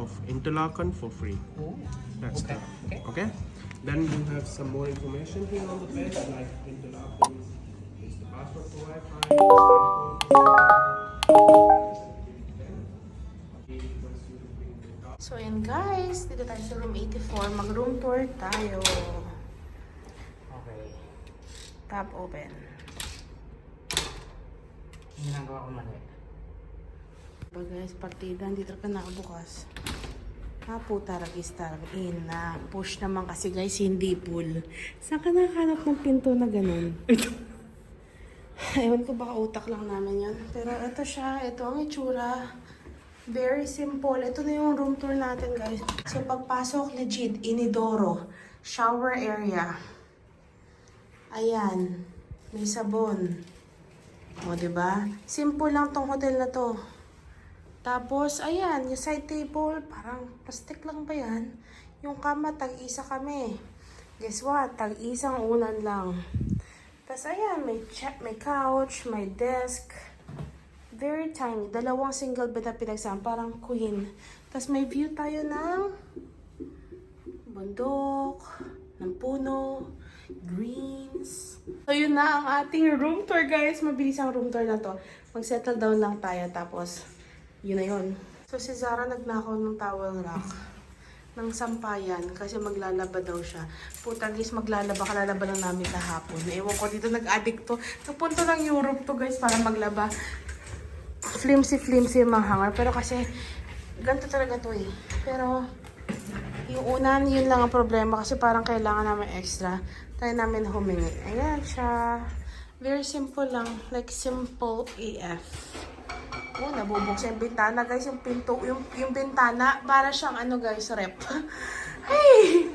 of Interlaken for free. Oh, That's okay. the okay. Then you have some more information here on the page, like Interlaken is the password for Wi-Fi. So yun guys, dito tayo sa room 84. Mag-room tour tayo. Okay. Tap open. Ginagawa ko mali. Diba guys, partida, dito ka nakabukas. Puta, ragistar. Na push naman kasi guys, hindi pull. Saan ka nakahanap ng pinto na ganun? Ewan ko, baka utak lang namin yun. Pero ito siya, ito ang itsura. Very simple. Ito na yung room tour natin guys. So pagpasok, legit, inidoro. Shower area. Ayan. May sabon. O, diba? Simple lang tong hotel na to. Tapos, ayan, yung side table, parang plastic lang ba yan? Yung kama, tag-isa kami. Guess what? Tag-isang unan lang. Tapos, ayan, may couch, may desk. Very tiny. Dalawang single bed na pinagsama, parang queen. Tapos, may view tayo ng bundok, ng puno, greens. So, yun na ang ating room tour, guys. Mabilis ang room tour na to. Mag-settle down lang tayo, tapos yun na yun. So, si Zara nagnakaw ng towel rack ng sampayan kasi maglalaba daw siya. Puta, guys, maglalaba. Kalalaba lang namin kahapon. Ewan ko, dito nag-addict to. Napunta ng Europe to, guys, para maglaba. Flimsy yung mga hanger. Pero kasi, ganito talaga to eh. Pero, yung unan, yun lang ang problema kasi parang kailangan namin extra. Tayo namin humingi. Ayan siya. Very simple lang. Like, simple AF. Oh, nabubuksan yung bintana, guys. Yung pinto, yung bintana, para siyang ano, guys, rep. Hey!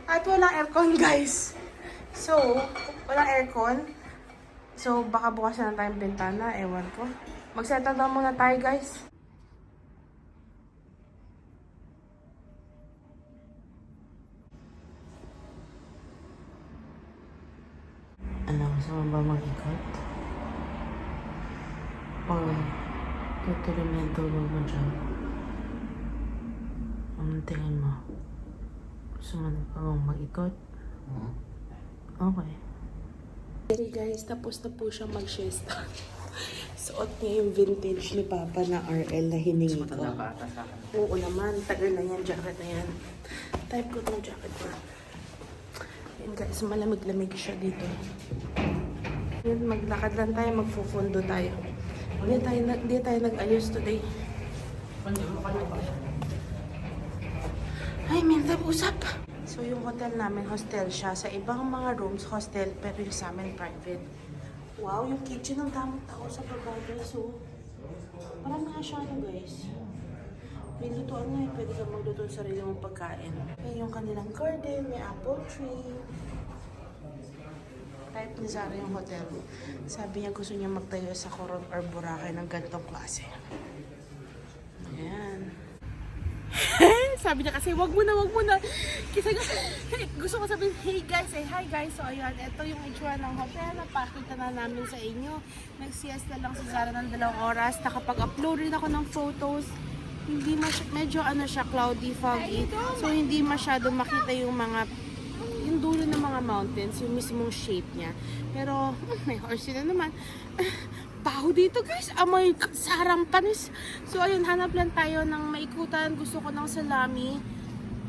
At walang aircon, guys. So, walang aircon. So, baka bukasan na tayong bintana. Ewan ko. Mag-settle down muna tayo, guys. Ano, gusto mo ba mag-ikot? Or tutuloy mo yung tulog mo dyan? Anong tingin mo? Gusto mo na pa mag-ikot? Okay. Okay guys, tapos na po siya mag-siesta. Suot niya yung vintage ni Papa na RL na hiningi ko. Matanda ka ata sa akin. Oo naman, tagal na yan, jacket na yan. Type ko itong jacket ko. Yan guys, malamig-lamig siya dito. Yun, maglakad lang tayo, magpufundo tayo. Hindi tayo nag-ayos today. Ay, minta usap. So, yung hotel namin, hostel siya. Sa ibang mga rooms, hostel, pero yung sa amin, private. Wow, yung kitchen ang daming tao sa baba, guys. So, parang nga siya, guys. May lutuan nga, pwede kang magluto sa sarili mong pagkain. May yung kanilang garden, may apple tree. Type ni Zara yung hotel. Sabi niya gusto niya magtayo sa Coron or Boracay ng ganitong klase. Ayan. Sabi niya kasi, wag mo na. Kasi gusto ko sabihin, hey guys, hi guys. So ayun, ito yung itsura ng hotel. Napakita na namin sa inyo. Nag-siesta lang si Zara ng 2 oras. Nakapag-upload rin ako ng photos. Hindi medyo ano siya, cloudy, foggy. So hindi masyado makita yung dulo ng mga mountains, yung mismong shape niya. Pero may horse na naman. Baho dito guys, amoy sarang panis. So ayun, hanap lang tayo ng maikutan. Gusto ko ng salami.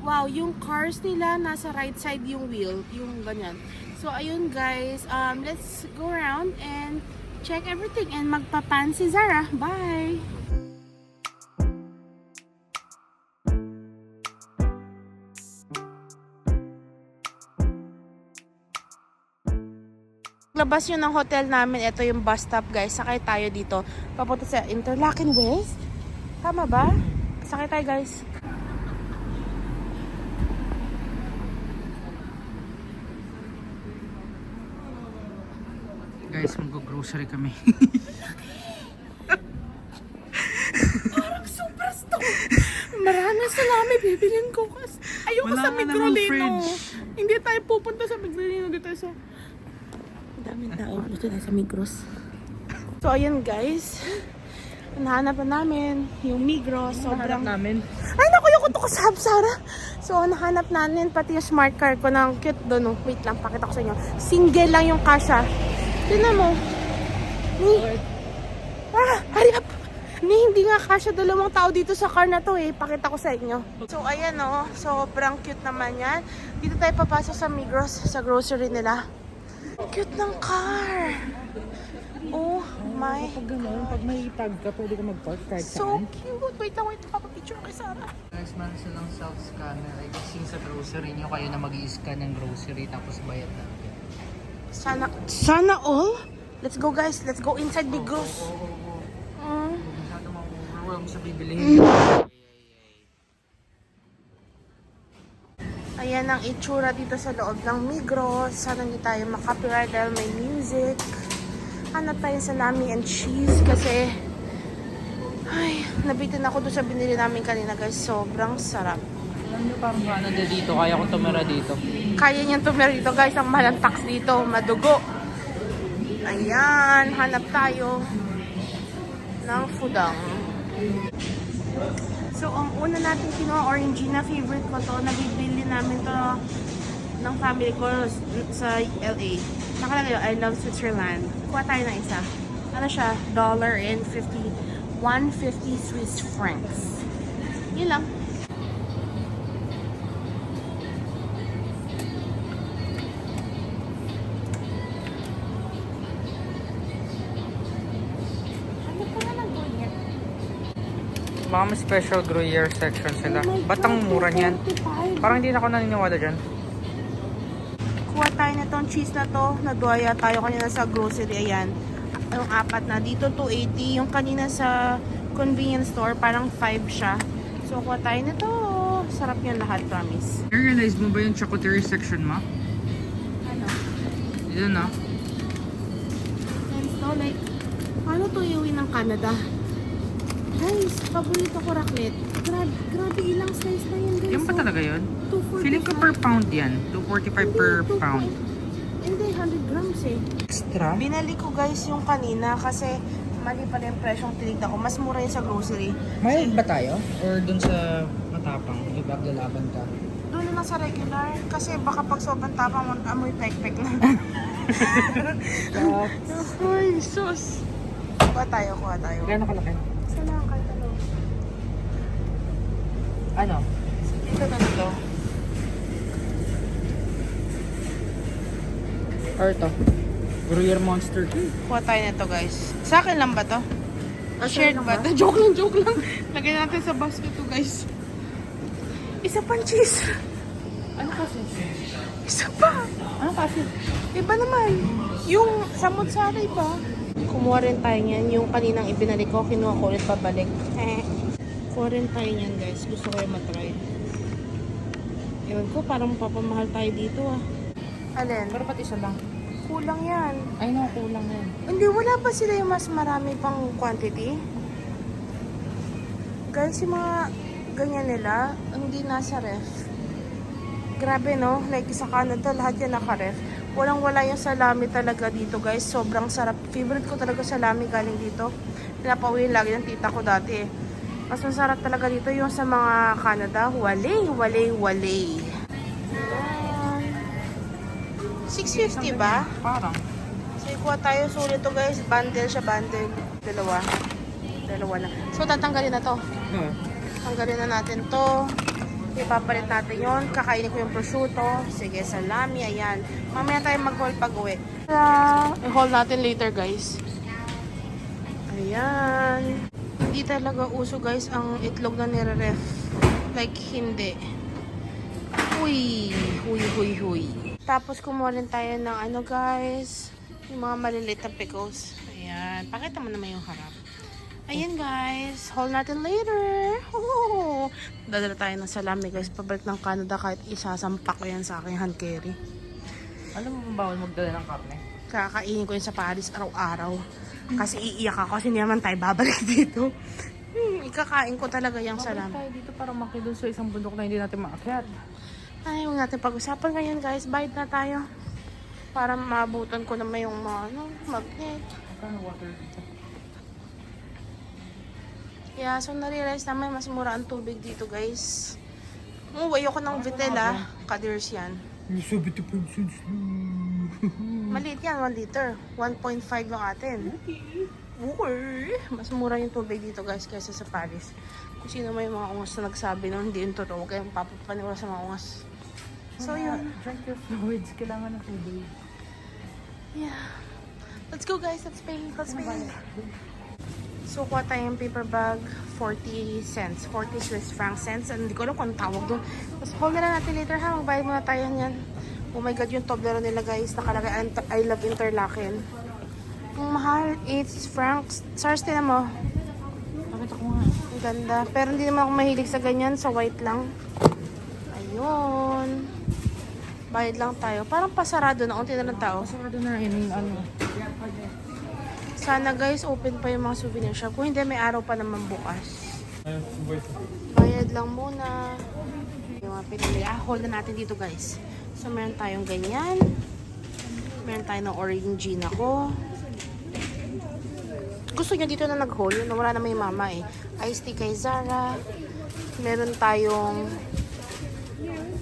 Wow, yung cars nila nasa right side yung wheel, yung ganyan. So ayun guys, let's go around and check everything and magpapan si Zara. Bye! Labas yun ng hotel namin. Ito yung bus stop guys. Sakay tayo dito. Papunta sa Interlaken West. Tama ba? Sakay tayo guys. Guys, mag-grocery kami. Parang superstar. Maraming salami. Bibilin ko kasi. Ayoko sa Migrolino. Hindi tayo pupunta sa Migrolino. Dito tayo sa... Daming tao. Dito tayo sa Migros. So, ayun guys. Nahanap na namin yung Migros. Sobrang... namin. Ay, naku, yung kuto ko sa Hapsara. So, nahanap namin pati yung smart car ko ng cute doon. Oh. Wait lang, pakita ko sa inyo. Single lang yung kasha. Tignan mo. Hurry up! Hindi nga kasha dalawang tao dito sa car na to eh. Pakita ko sa inyo. So, ayan oh. Sobrang cute naman yan. Dito tayo papasok sa Migros, sa grocery nila. Cute ng car. Oh my. Pag gano'n, pag may tag ka, pwede ka mag-park kahit So cute. Wait lang, papapicture ko kay Sarah. Next month silang self-scanner. I guess yung sa grocery nyo, kayo na mag-i-scan ng grocery tapos bayad na. Sana all? Let's go guys. Let's go inside Migros. Masyado ma-overwhelm sa bibilihin. Ayan ang itsura dito sa loob ng Migros. Sana hindi tayo makapiright dahil may music. Hanap tayo salami and cheese kasi ay, nabitin ako doon sa binili namin kanina guys. Sobrang sarap. Alam nyo parang Canada dito, kaya kong tumira dito. Kaya niyang tumira dito guys. Ang mahal ang tax dito. Madugo. Ayan. Hanap tayo ng fudang. So, ang una natin kinuha, Orangina, favorite ko to. Nabibili namin to ng family ko sa LA. Nakalagay, I love Switzerland. Kuha tayo ng isa. Ano siya? $1.50 Swiss francs. Yun lang. Ano pa nga ng ganyan? Baka may special Gruyere section sila. Oh my Ba't ang God, mura niyan? 45. Parang hindi na ako naniniwala dyan. Kuha tayo na tong cheese na to. Naduaya tayo kanina sa grocery. Ayan. Yung apat na. Dito 280. Yung kanina sa convenience store, parang 5 siya. So, kuha tayo na to. Sarap yun lahat, promise. Na-realize mo ba yung charcuterie section mo? Ano? Dito na. And so, like, paano to iuwi ng Canada? Guys, paborito ko raclette. Grabe ilang slice na yan, guys. Yan ba talaga yun? 245. Feeling ko per pound yan. 245 per pound. Hindi, 100 grams eh. Extra? Binali ko guys yung kanina kasi mali pala yung presyong tinignan ko. Mas mura yun sa grocery. May ba tayo? Or dun sa matapang? Ipaglalaban ka? Doon na lang sa regular. Kasi baka pag sobrang tapang, amoy pek-pek na. Ay, sus. Kuha tayo. Gano'n kalaki? Saan lang kahit ano? Ano? Ito na ito. Or ito? Gruyere Monster. Kuha tayo nito guys. Sa akin lang ba to? O shared lang ba? ba? Joke lang. Lagyan natin sa basket to guys. Isa pang cheese. Ano kasi? Isa pa. Ano kasi? Iba naman. Yung samot-sari ba? Kumuha rin tayo niyan. Yung kaninang ibinalik ko, kinuha ko ulit pabalik. Kuha rin tayo niyan guys. Gusto ko yung matry. Ewan ko, parang papamahal tayo dito ah. Alin? Pero pati isa lang. Kulang yan. Ay no, kulang yan. Hindi, wala ba sila yung mas marami pang quantity? Guys, yung mga ganyan nila, hindi nasa ref. Grabe no, like sa Canada, lahat yan naka-ref. Walang-wala yung salami talaga dito guys. Sobrang sarap. Favorite ko talaga salami galing dito. Pinapauwi lagi ng tita ko dati eh. Mas masarap talaga dito yung sa mga Canada. Wale. 650 ba? Parang. So, ikuha tayo. Sulit to guys. Bundle siya, bundle. Dalawa na. So, tatanggalin na to. Tanggalin na natin to. Ipapalit natin yon. Kakainin ko yung prosciutto. Sige, salami. Ayan. Mamaya tayo mag-haul pag-uwi. I-haul natin later guys. Ayan. Hindi talaga uso guys ang itlog na nire-ref. Like, hindi. Huy. Tapos kumuha rin tayo ng ano guys, yung mga maliliit na pickles. Ayan, pakita mo naman yung harap. Ayan guys, haul natin later. Oh, dadala tayo ng salami guys, pabalik ng Canada kahit isasampak ko yan sa aking hand carry. Alam mo bawal magdala ng karne? Kakainin ko yun sa Paris araw-araw. Kasi iiyak ako kasi hindi naman tayo babalik dito. Ikakain ko talaga yung salami. Tayo dito para makidun sa isang bundok na hindi natin maakyat. Ay, huwag natin pag-usapan ngayon guys. Bayad na tayo. Para maabutan ko naman yung mga magnet. Magkano water dito? Yeah, so narealize namin mas mura ang tubig dito, guys. Ayoko ng Vitel, Kadirs yan. You're 75 cents. Maliit yan, 1 liter. 1.5 lang atin. Uy, mas mura yung tubig dito, guys, kaysa sa Paris. Kung sino may mga ungas na nagsabi nun, hindi yung totoo. Huwag kayong papapaniwala sa mga ungas. So, yun. Drink your fluids. Kailangan ng tubig. Yeah. Let's go, guys. Let's pay. Let's pay. So, kuha tayong paper bag. 40 cents. 40 Swiss franc cents. Hindi ko alam kung anong tawag doon. Tapos, hold na lang natin later, ha? Magbayad muna tayo niyan. Oh my God, yung Toblerone nila, guys. Nakalagay, I love Interlaken. Ang mahal. 8 francs. SARS, tinan mo. Pakita ko nga. Ang ganda. Pero hindi naman ako mahilig sa ganyan. Sa white lang. Ayun. Bayad lang tayo. Parang pasarado na. Unti na lang tao. Pasarado na yun. Ano. Sana guys, open pa yung mga souvenir shop. Kung hindi, may araw pa naman bukas. Bayad lang muna. Yung mga pinili. Hold na natin dito guys. So, meron tayong ganyan. Meron tayong ng Orangina ko. Gusto nyo dito na nag-hold. Wala naman yung mama eh. Iced tea kay Zara. Meron tayong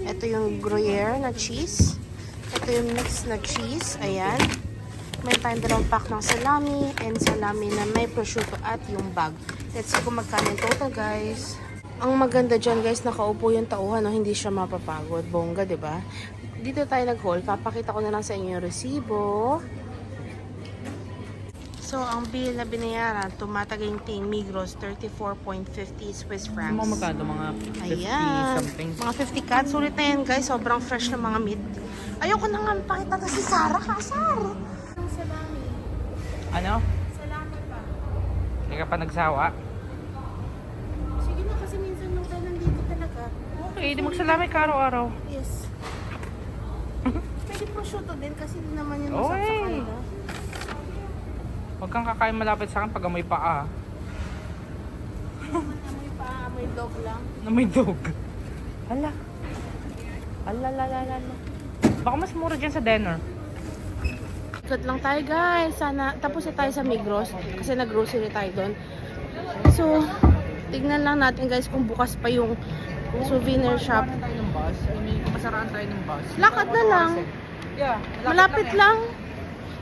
ito yung Gruyere na cheese. Ito yung mix na cheese. Ayan. Meron tayong dalawang pack ng salami and salami na may prosciutto at yung bag. Let's see kung magkano yung total, guys. Ang maganda dyan, guys, nakaupo yung tauhan, no? Hindi siya mapapagod. Bongga, diba? Dito tayo nag-haul. Papakita ko na lang sa inyo yung resibo. So, ang bill na binayaran, tumataginting Migros, 34.50 Swiss francs. Mga magkano? Mga 50 Ayan. something. Mga 50 cats. Sulit na yan, guys. Sobrang fresh ng mga meat. Ayoko na nga pakita na si Sarah. Kasar. Salami. Ano? Salami pa. Hindi ka pa nagsawa? Sige na, kasi minsan nung tayo nandito talaga. Okay, di magsalami ka araw-araw. Yes. Pwede prosciutto din kasi hindi naman yun Oy. masap sa kanila. Huwag kang kakain malapit sa akin pag amoy paa. Amoy pa, amoy dog lang. Na may dog. Hala. Hala. Baka mas mura dyan sa dinner. Ikot lang tayo guys. Sana, tapos na tayo sa Migros kasi nag-grocery tayo doon. So, tignan lang natin guys kung bukas pa yung souvenir shop. Tayo ng bus. Masaraan tayo ng bus. Lakad na lang. Yeah, Malapit lang.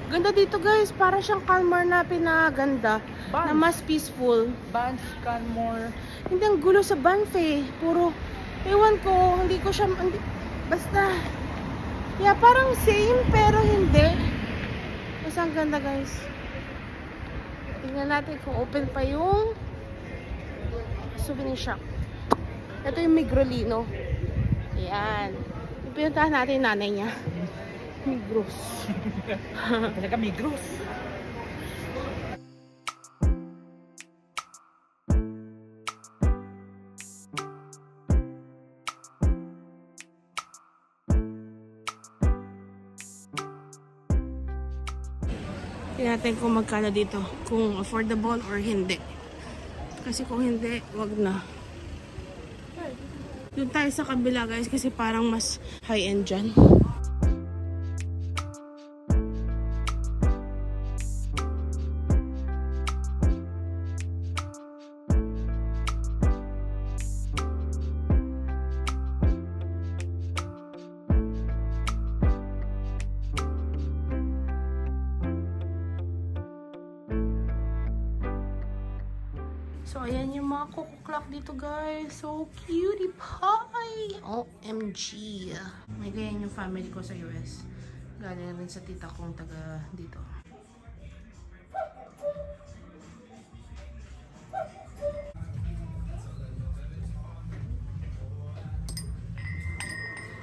Ganda dito guys. Para siyang Calmar na pinaganda. Na mas peaceful. Banff, Canmore. Hindi ang gulo sa Banff eh. Puro, ewan ko, hindi ko siya, basta, yeah, parang same pero hindi. Basta ang ganda guys. Tingnan natin kung open pa yung souvenir shop. Ito yung Migrolino. Ayan. Yung pinuntahan natin yung nanay niya. Migros. Talaga Migros. Tingnan natin kung magkano dito. Kung affordable or hindi. Kasi kung hindi, wag na. Doon tayo sa kabila guys kasi parang mas high-end dyan. So, ayan yung mga Coco Clock dito, guys. So, cutie pie! OMG! May ganyan yung family ko sa US. Galing rin sa tita kong taga dito.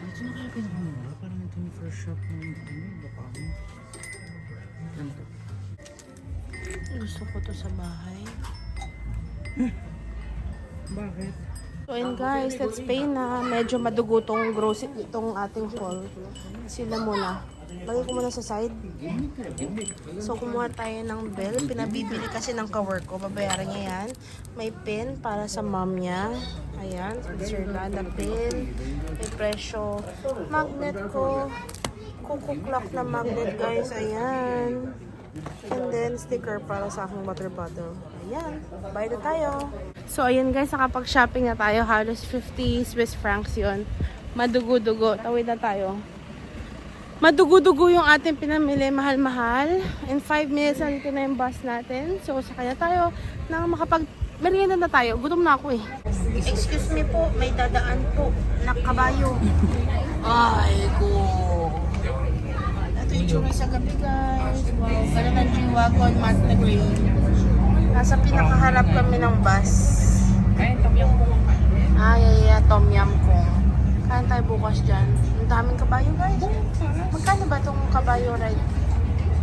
Dito na kaya pinakamura? Parang ito yung first shop ng baka mo. Ganito. Gusto ko to sa bahay. Bakit? So, ayun guys, let's pay na. Medyo madugo tong grocery, itong ating haul. Sila muna. Lagay ko muna sa side. So, kumuha tayo ng bill. Pinabibili kasi ng ka-work ko. Babayaran niya yan. May pin para sa mom niya. Ayan, Switzerland na pin. May presyo. Magnet ko. Coco Clock na magnet guys. Ayan. And then, sticker para sa aking water bottle. Ayan, buy na tayo. So, ayan guys, nakapag-shopping na tayo. Halos 50 Swiss francs yun. Madugo-dugo. Tawid na tayo. Madugo-dugo yung ating pinamili. Mahal-mahal. In 5 minutes, nandito na yung bus natin. So, sakay na tayo. Nang merienda na tayo. Gutom na ako eh. Excuse me po, may dadaan po. Nakabayo. Ay, ko. Ito yung tsura sa gabi guys. Wow, pala ng G-Wagon, matte na green. Nasa pinakaharap kami ng bus. Ayun, tom yum po. Ay, tom yum kung. Kain tayo bukas dyan. Ang daming kabayo guys. Magkano ba itong kabayo ride?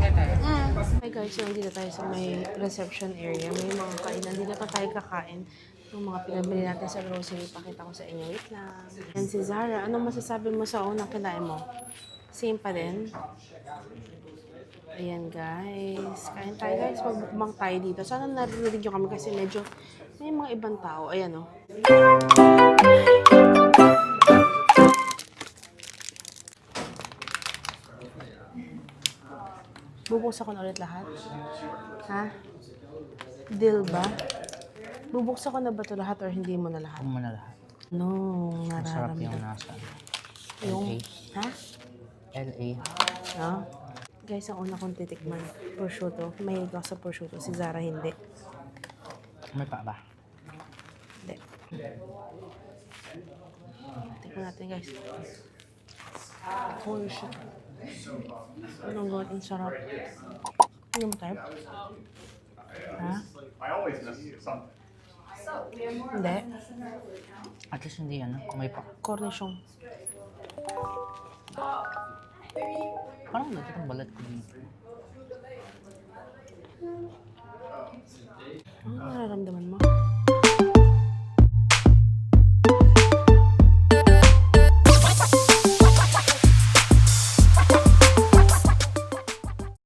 Hi guys, so dito tayo sa may reception area. May mga kainan. Dito pa tayo kakain. Yung mga pinabili natin sa grocery. Pakita ko sa inyo. Wait lang. Yan si Zara. Anong masasabi mo sa unang kinain mo? Same pa din? Ayan guys. Kain tayo guys. Magbukbang tayo dito. Sana narinig nyo kami kasi medyo may mga ibang tao. Ayan o. Bubuksan ko na ulit lahat? Ha? Deal ba? Bubuksan ko na ba ito lahat or hindi mo na lahat? Huwag mo na lahat. No, Masarap yung nararamdaman. nasa Yung, LA. ha? LA. No? Guys, ang una kong titikman, prosciutto. May ako sa prosciutto. Si Zara hindi. May pa ba? Hindi. Tikman natin guys. Holy shit. Anong God, ang sarap. Ano mo tayo? Ha? I always miss something. Hindi. At least hindi ano, kung may pa. Cornichon. Parang dito itong balat ko dito. Ano nararamdaman mo?